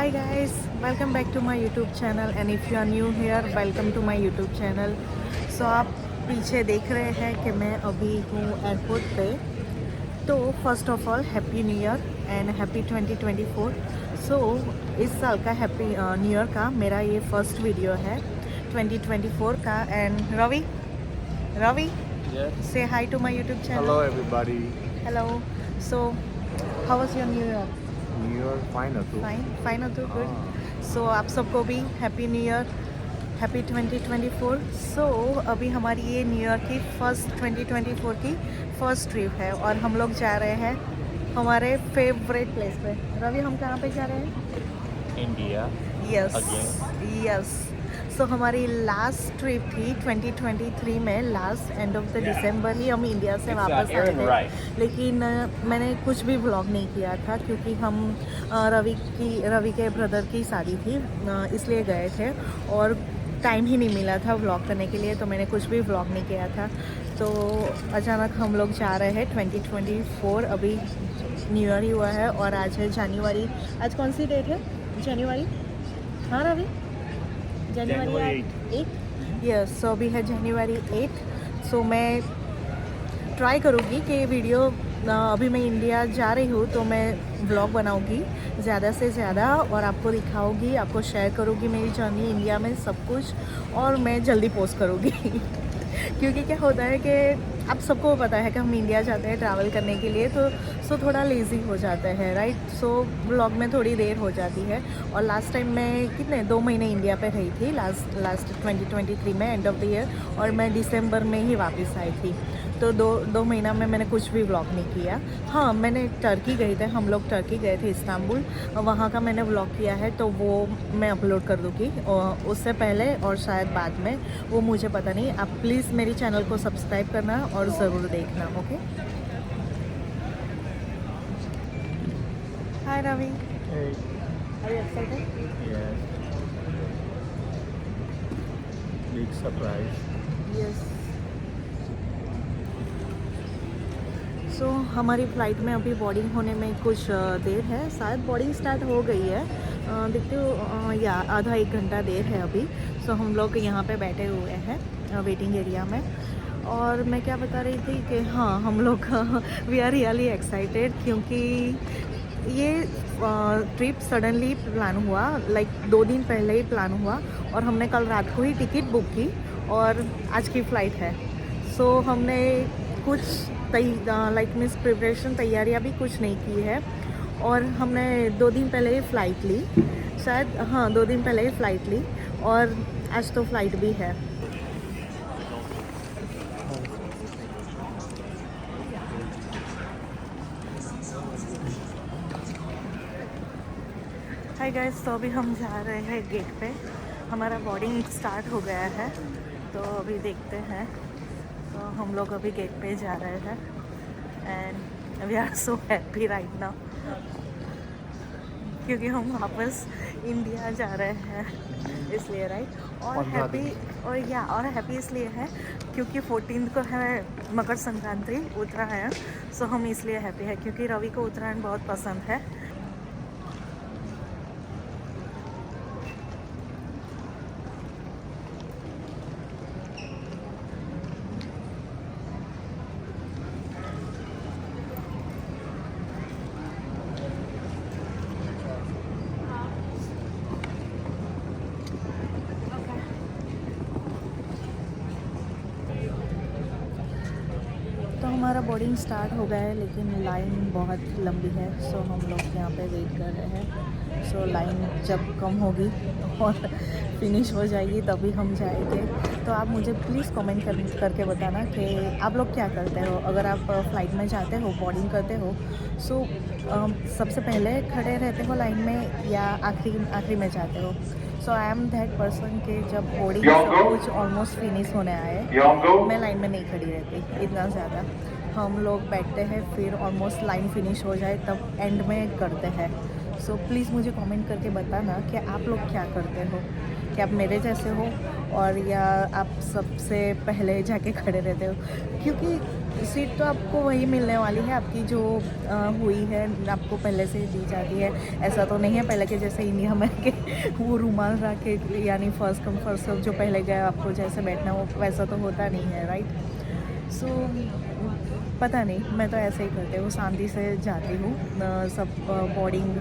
Hi guys, welcome back to my YouTube channel and if you are new here, welcome to my YouTube channel. So आप पीछे देख रहे हैं कि मैं अभी हूँ एयरपोर्ट पे। तो first of all happy new year and happy 2024। सो इस साल का हैप्पी न्यू ईयर का मेरा ये फर्स्ट वीडियो है 2024 का। And Ravi Yes. Say hi to my YouTube channel. Hello everybody. Hello. So how was your new year? New Year fine too. Fine तो good. So आप सबको भी happy new year, happy 2024। So अभी हमारी ये new year की first 2024 की first trip है और हम लोग जा रहे हैं हमारे फेवरेट प्लेस पे। रवि हम कहाँ पे जा रहे हैं? India. यस। सो हमारी लास्ट ट्रिप थी 2023 में, last end of the December ही हम इंडिया से वापस आए थे। लेकिन मैंने कुछ भी व्लॉग नहीं किया था क्योंकि हम रवि के ब्रदर की शादी थी, इसलिए गए थे और टाइम ही नहीं मिला था व्लॉग करने के लिए, तो मैंने कुछ भी व्लॉग नहीं किया था। तो अचानक हम लोग जा रहे हैं 2024। अभी न्यू ईयर ही हुआ है और आज है जनवरी। आज कौन सी डेट है? जनवरी। हाँ रवि, जनवरी 8। यस, सो अभी है जनवरी 8। सो मैं ट्राई करूँगी कि वीडियो, अभी मैं इंडिया जा रही हूँ तो मैं व्लॉग बनाऊँगी ज़्यादा से ज़्यादा और आपको दिखाऊँगी, आपको शेयर करूँगी मेरी जर्नी इंडिया में सब कुछ, और मैं जल्दी पोस्ट करूँगी क्योंकि क्या होता है कि आप सबको पता है कि हम इंडिया जाते हैं ट्रैवल करने के लिए, तो सो थोड़ा लेज़ी हो जाता है, राइट। सो व्लॉग में थोड़ी देर हो जाती है। और लास्ट टाइम मैं 2 महीने इंडिया पे रही थी लास्ट 2023 में, एंड ऑफ द ईयर, और मैं दिसंबर में ही वापस आई थी। तो दो महीना में मैंने कुछ भी व्लॉग नहीं किया। हाँ, मैंने टर्की गए थे, हम लोग टर्की गए थे, इस्तांबुल, वहाँ का मैंने व्लॉग किया है, तो वो मैं अपलोड कर दूँगी उससे पहले और शायद बाद में, वो मुझे पता नहीं। आप प्लीज़ मेरी चैनल को सब्सक्राइब करना और ज़रूर देखना। Okay, hi Ravi, Hey. Are you excited? Yes. Big surprise. Yes. So हमारी फ़्लाइट में अभी बोर्डिंग होने में कुछ देर है, शायद बोर्डिंग स्टार्ट हो गई है, देखते हो, या आधा 1 घंटा देर है अभी। सो हम लोग यहाँ पे बैठे हुए हैं वेटिंग एरिया में। और मैं क्या बता रही थी कि हाँ, हम लोग वी आर रियली एक्साइटेड क्योंकि ये ट्रिप सडनली प्लान हुआ, लाइक 2 दिन पहले ही प्लान हुआ, और हमने कल रात को ही टिकट बुक की और आज की फ़्लाइट है। सो हमने कुछ लाइक मीन्स प्रिपरेशन, तैयारियां भी कुछ नहीं की है, और हमने 2 दिन पहले ही फ़्लाइट ली, शायद, हाँ 2 दिन पहले ही फ़्लाइट ली, और आज तो फ़्लाइट भी है। हाय गाइस, तो अभी हम जा रहे हैं गेट पे, हमारा बोर्डिंग स्टार्ट हो गया है, तो अभी देखते हैं। तो हम लोग अभी गेट पे जा रहे हैं and we are so happy right now क्योंकि हम वापस इंडिया जा रहे हैं, इसलिए, राइट। और हैप्पी इसलिए है क्योंकि 14 को है मकर संक्रांति, उत्तरायण। सो हम इसलिए हैप्पी है क्योंकि रवि को उत्तरायण बहुत पसंद है। तो हमारा बोर्डिंग स्टार्ट हो गया है, लेकिन लाइन बहुत लंबी है, सो हम लोग यहाँ पे वेट कर रहे हैं। सो लाइन जब कम होगी और फिनिश हो जाएगी तभी हम जाएंगे। तो आप मुझे प्लीज़ कमेंट करके बताना कि आप लोग क्या करते हो अगर आप फ़्लाइट में जाते हो, बोर्डिंग करते हो। सो सबसे पहले खड़े रहते हो लाइन में या आखिरी में जाते हो? सो आई एम दैट पर्सन के जब बोर्डिंग सब कुछ ऑलमोस्ट फिनिश होने आए, मैं लाइन में नहीं खड़ी रहती इतना ज़्यादा। हम लोग बैठते हैं, फिर ऑलमोस्ट लाइन फिनिश हो जाए तब एंड में करते हैं। सो प्लीज़ मुझे कमेंट करके बताना कि आप लोग क्या करते हो, कि आप मेरे जैसे हो और या आप सबसे पहले जाके खड़े रहते हो, क्योंकि सीट तो आपको वही मिलने वाली है आपकी जो हुई है, आपको पहले से दी जाती है। ऐसा तो नहीं है पहले के जैसे इंडिया में के वो रुमाल रख के यानी फर्स्ट कम फर्स्ट सर्व, जो पहले गए आपको जैसे बैठना हो वैसा तो होता नहीं है, राइट। सो पता नहीं, मैं तो ऐसे ही करती हूँ, शांति से जाती हूँ, सब बोर्डिंग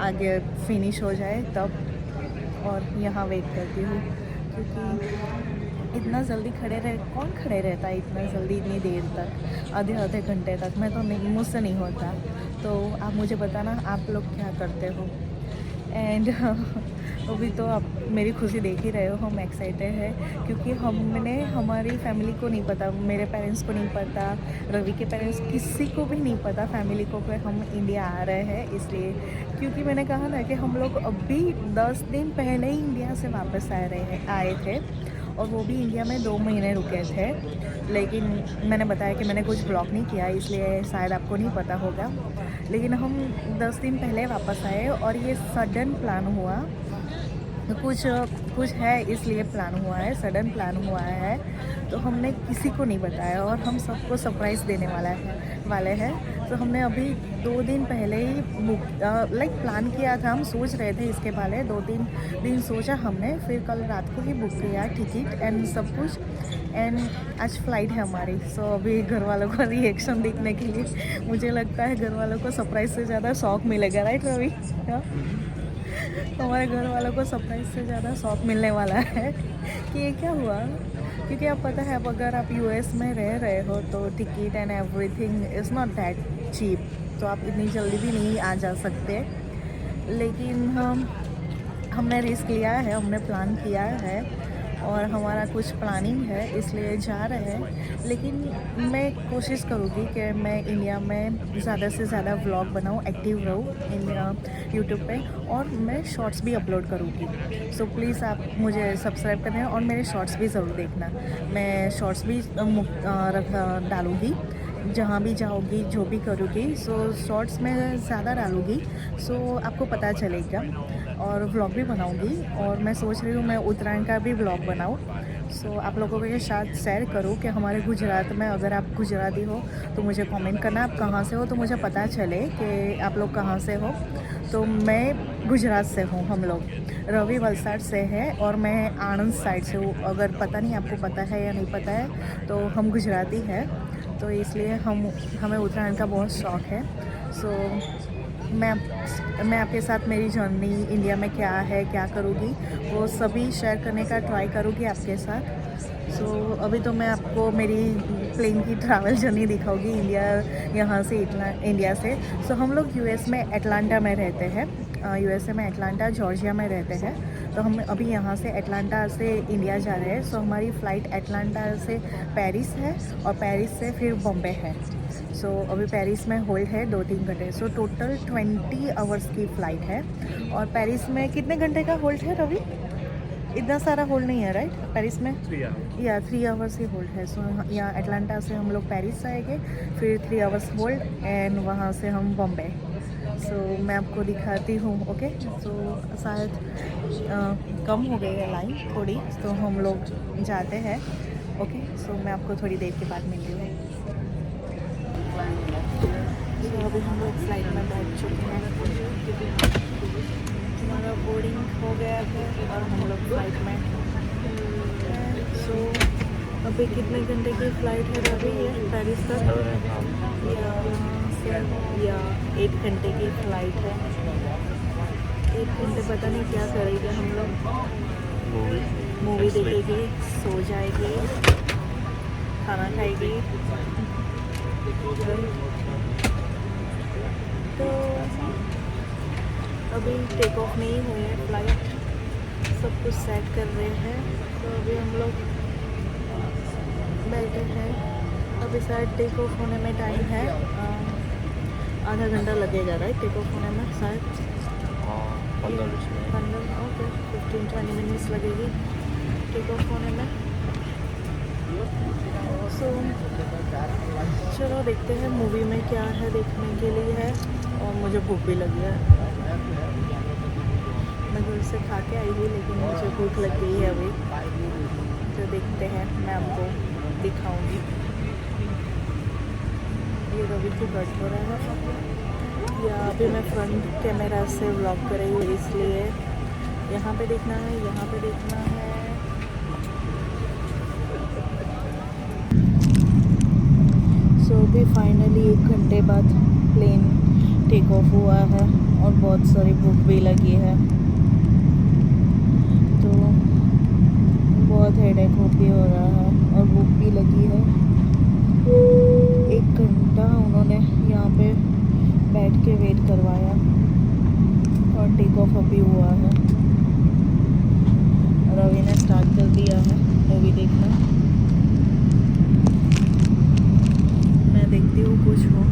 आगे फिनिश हो जाए तब, और यहाँ वेट करती हूँ, क्योंकि इतना जल्दी कौन खड़े रहता है इतना जल्दी इतनी देर तक, आधे आधे घंटे तक। मैं तो नहीं, मुझसे नहीं होता। तो आप मुझे बताना आप लोग क्या करते हो। एंड अभी तो आप मेरी खुशी देख ही रहे हो, हम एक्साइटेड है क्योंकि हमने हमारी फैमिली को नहीं पता, मेरे पेरेंट्स को नहीं पता, रवि के पेरेंट्स किसी को भी नहीं पता फैमिली को कि हम इंडिया आ रहे हैं। इसलिए क्योंकि मैंने कहा ना कि हम लोग अभी 10 दिन पहले ही इंडिया से वापस आए थे, और वो भी इंडिया में 2 महीने रुके थे। लेकिन मैंने बताया कि मैंने कुछ ब्लॉग नहीं किया, इसलिए शायद आपको नहीं पता होगा। लेकिन हम 10 दिन पहले वापस आए, और ये सडन प्लान हुआ, कुछ है इसलिए प्लान हुआ है, सडन प्लान हुआ है। तो हमने किसी को नहीं बताया, और हम सबको सरप्राइज़ देने वाले हैं। तो हमने अभी 2 दिन पहले ही प्लान किया था, हम सोच रहे थे इसके बारे, 2-3 दिन सोचा हमने, फिर कल रात को ही बुक किया टिकट एंड सब कुछ, एंड आज फ्लाइट है हमारी। सो अभी घर वालों का रिएक्शन देखने के लिए मुझे लगता है घर वालों को सरप्राइज से ज़्यादा शौक मिलेगा, राइट रवि? हमारे घर वालों को सरप्राइज से ज़्यादा शौक मिलने वाला है कि ये क्या हुआ। क्योंकि आप पता है, अब अगर आप यूएस में रह रहे हो तो ticket and everything is not that cheap, तो आप इतनी जल्दी भी नहीं आ जा सकते। लेकिन हमने रिस्क लिया है, हमने प्लान किया है, और हमारा कुछ प्लानिंग है, इसलिए जा रहे हैं। लेकिन मैं कोशिश करूँगी कि मैं इंडिया में ज़्यादा से ज़्यादा व्लॉग बनाऊँ, एक्टिव रहूँ इन यूट्यूब पे, और मैं शॉर्ट्स भी अपलोड करूँगी। सो प्लीज़ आप मुझे सब्सक्राइब करें और मेरे शॉर्ट्स भी ज़रूर देखना। मैं शॉर्ट्स भी डालूँगी जहाँ भी जाऊँगी, जो भी करूँगी। सो शॉर्ट्स में ज़्यादा डालूँगी, सो आपको पता चलेगा, और व्लॉग भी बनाऊँगी। और मैं सोच रही हूँ मैं उत्तरायण का भी व्लॉग बनाऊँ, सो आप लोगों के साथ शेयर करूँ कि हमारे गुजरात में, अगर आप गुजराती हो तो मुझे कमेंट करना आप कहाँ से हो, तो मुझे पता चले कि आप लोग कहाँ से हो। तो मैं गुजरात से हूँ, हम लोग, रवि वलसाड से है, और मैं आणंद साइड से हूँ। अगर पता नहीं आपको पता है या नहीं पता है, तो हम गुजराती हैं, तो इसलिए हमें उत्तरायण का बहुत शौक़ है। सो मैं आपके साथ मेरी जर्नी इंडिया में क्या है, क्या करूँगी, वो सभी शेयर करने का ट्राई करूँगी आपके साथ। सो अभी तो मैं आपको मेरी प्लेन की ट्रैवल जर्नी दिखाऊंगी यहाँ से इंडिया से। सो हम लोग यूएस में एटलांटा में रहते हैं, यूएसए में एटलांटा जॉर्जिया में रहते हैं। तो हम अभी यहाँ से एटलांटा से इंडिया जा रहे हैं। सो हमारी फ़्लाइट एटलांटा से पेरिस है, और पेरिस से फिर बॉम्बे है। सो अभी पेरिस में होल्ड है 2-3 घंटे, सो टोटल 20 आवर्स की फ़्लाइट है। और पेरिस में कितने घंटे का होल्ड है रवि? इतना सारा होल्ड नहीं है, राइट? पेरिस में 3 आवर्स ही होल्ड है। सो यहाँ एटलांटा से हम लोग पेरिस आएंगे, फिर 3 आवर्स होल्ड, एंड वहाँ से हम बॉम्बे। सो मैं आपको दिखाती हूँ, ओके? सो शायद कम हो गई है लाइन थोड़ी, तो हम लोग जाते हैं, ओके? सो मैं आपको थोड़ी देर के बाद मिलती हूँ। तो अभी हम लोग फ्लाइट में बैठ चुके हैं, हमारा बोर्डिंग हो गया है, और हम लोग फ्लाइट में। सो अभी कितने घंटे की फ़्लाइट है अभी ये पेरिस तक? या 8 घंटे की फ़्लाइट है। 1 घंटे पता नहीं क्या करेंगे हम लोग, मूवी देखेगी, सो जाएगी, खाना खाएगी। तो अभी टेक ऑफ नहीं हुई है फ़्लाइट, सब कुछ सेट कर रहे हैं। तो अभी हम लोग बैठे हैं, अभी शायद टेक ऑफ होने में टाइम है, आधा घंटा लगेगा, राइट? टेक ऑफ होने में शायद 15-20 मिनट्स लगेगी टेक ऑफ होने में। सो चलो देखते हैं मूवी में क्या है देखने के लिए है, और मुझे भूख भी लगी है। मैं घर से खा के आई हूँ, लेकिन मुझे भूख लग गई है अभी। तो देखते हैं, मैं आपको दिखाऊंगी। ये तो बिल्कुल कट हो रहा है या अभी मैं फ्रंट कैमरा से व्लॉग कर रही हूँ, इसलिए यहाँ पे देखना है, यहाँ पे देखना है। सो अभी फाइनली 1 घंटे बाद प्लेन टेक ऑफ हुआ है और बहुत सारी भूख भी लगी है, तो बहुत हेडेक भी हो रहा है और भूख भी लगी है। 1 घंटा उन्होंने यहाँ पे बैठ के वेट करवाया और टेक ऑफ अभी हुआ है। रवि ने स्टार्ट कर दिया है मूवी देखना। मैं देखती हूँ कुछ हो।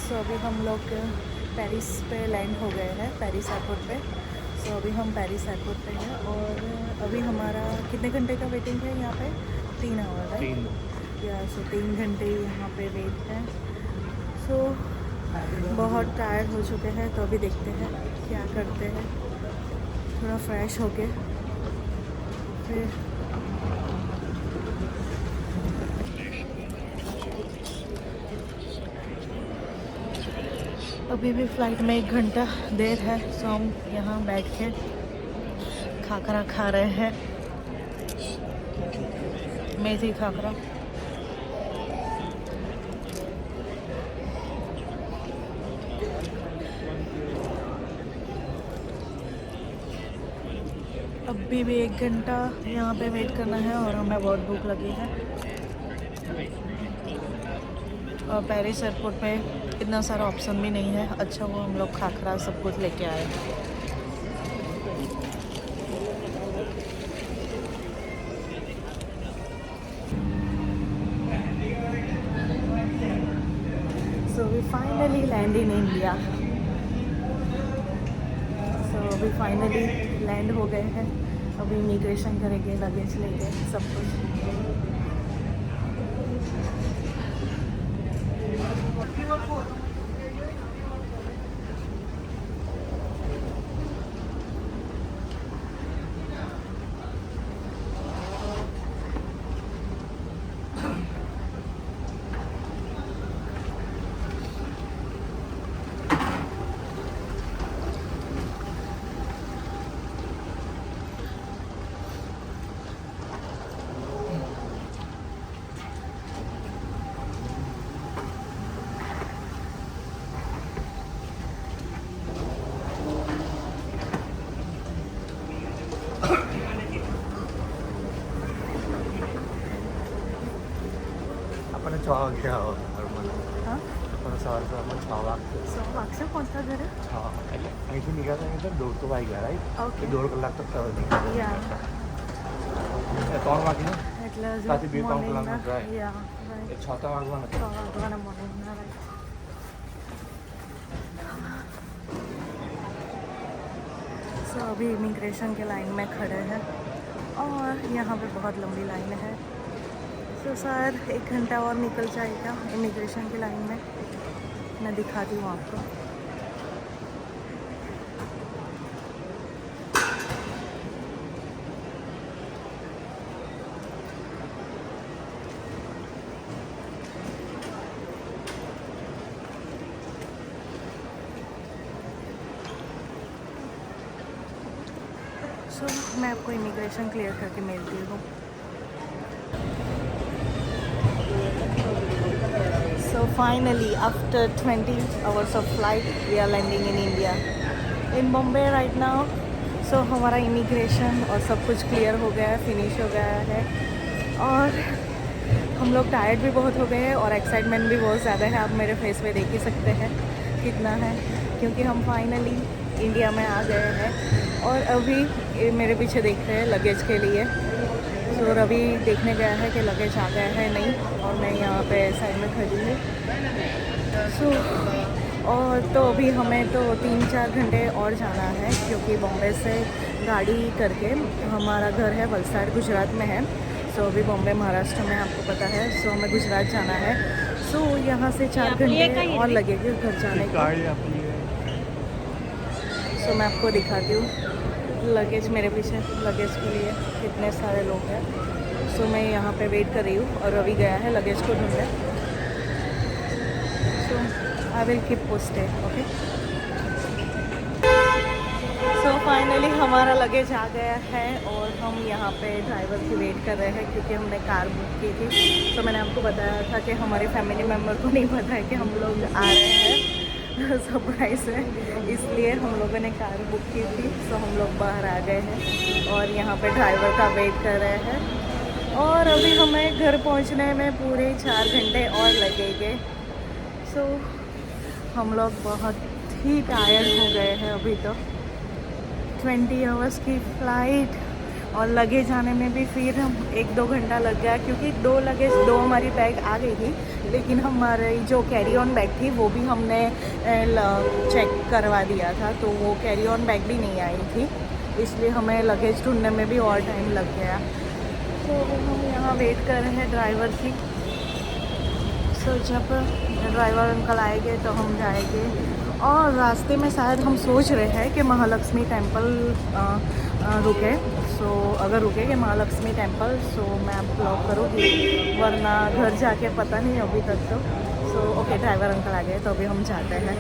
सो अभी हम लोग पेरिस पे लैंड हो गए हैं, पेरिस एयरपोर्ट पे। सो अभी हम पेरिस एयरपोर्ट पे हैं और अभी हमारा कितने घंटे का वेटिंग है यहाँ पे? 3 आवर है या। सो 3 घंटे यहाँ पे वेट है। सो बहुत टायर्ड हो चुके हैं, तो अभी देखते हैं क्या करते हैं। थोड़ा फ्रेश होके फिर अभी भी फ़्लाइट में 1 घंटा देर है। सो हम यहाँ बैठ के खाखरा खा रहे हैं, मेथी खाखरा। अभी भी 1 घंटा यहाँ पे वेट करना है और हमें बहुत भूख लगी है। और पेरिस एयरपोर्ट पे इतना सारा ऑप्शन भी नहीं है। अच्छा वो हम लोग खाखरा सब कुछ लेके आए। So we finally land in India. So अभी फाइनली लैंड हो गए हैं। अभी इमिग्रेशन करेंगे, लगेज लेके सब कुछ। अपने 6 वागे આવો નોર્મલ. हाँ, આપણે સવારમાં 6 વાગે. 100 वाग से पहुँचता घरे। એટલે અહીંથી નીકળતા નીકળતા 1:30 વાગ્યા, રાઈટ? ઓકે. 1.5 કલાક તો નીકળે. યા 3 વાગે ને એટલે ત્યાંથી 2-3 કલાકનો morning drive. યા રાઈટ. એ 6 વાગવાના. 6 વાગવાના મોર્નિંગના રાઈટ. सो अभी इमिग्रेशन के लाइन में खड़े हैं और यहाँ पे बहुत लंबी लाइन है। तो शायद 1 घंटा और निकल जाएगा इमिग्रेशन की लाइन में। मैं दिखाती हूँ आपको। सो मैं आपको इमिग्रेशन क्लियर करके मिलती हूँ। So finally, after 20 hours of flight, we are landing in India. In Bombay right now. So हमारा इमिग्रेशन और सब कुछ क्लियर हो गया है, फिनिश हो गया है और हम लोग टायर्ड भी बहुत हो गए हैं और एक्साइटमेंट भी बहुत ज़्यादा है. आप मेरे फेस पे देख ही सकते हैं कितना है, क्योंकि हम फाइनली इंडिया में आ गए हैं. और अभी मेरे पीछे देख रहे हैं लगेज के लिए. तो रवि देखने गया है कि लगेज आ गया है नहीं, और मैं यहाँ पे साइड में खड़ी हूँ. और तो अभी हमें तो 3-4 घंटे और जाना है, क्योंकि बॉम्बे से गाड़ी करके हमारा घर है वलसाड़ गुजरात में है. सो अभी बॉम्बे महाराष्ट्र में आपको पता है. सो हमें गुजरात जाना है. सो यहाँ से 4 घंटे और लगेंगे घर जाने को. सो मैं आपको दिखाती हूँ लगेज मेरे पीछे. लगेज के लिए कितने सारे लोग हैं. सो मैं यहाँ पे वेट कर रही हूँ और रवि गया है लगेज को ढूंढने. So I will keep posted. Okay. So finally हमारा लगेज आ गया है और हम यहाँ पे ड्राइवर की वेट कर रहे हैं, क्योंकि हमने कार बुक की थी. तो मैंने आपको बताया था कि हमारे फैमिली मेम्बर को नहीं पता है कि हम लोग आ रहे हैं सरप्राइज है, इसलिए हम लोगों ने कार बुक की थी. सो हम लोग बाहर आ गए हैं और यहाँ पे ड्राइवर का वेट कर रहे हैं. और अभी हमें घर पहुँचने में पूरे 4 घंटे और लगेंगे. सो हम लोग बहुत ही टायर्ड हो गए हैं अभी तो. 20 आवर्स की फ़्लाइट और लगेज आने में भी फिर हम 1-2 घंटा लग गया, क्योंकि 2 हमारी बैग आ गई थी, लेकिन हमारी जो कैरी ऑन बैग थी वो भी हमने चेक करवा दिया था, तो वो कैरी ऑन बैग भी नहीं आई थी, इसलिए हमें लगेज ढूंढने में भी और टाइम लग गया. तो हम यहाँ वेट कर रहे हैं ड्राइवर की. सो जब ड्राइवर अंकल आएंगे तो हम जाएंगे. और रास्ते में शायद हम सोच रहे हैं कि महालक्ष्मी टेंपल रुके. सो अगर रुकेंगे महालक्ष्मी टेंपल सो मैं आप ब्लॉग करूँगी, वरना घर जाके पता नहीं अभी तक तो. सो ओके, ड्राइवर अंकल आ गए तो अभी हम जाते हैं.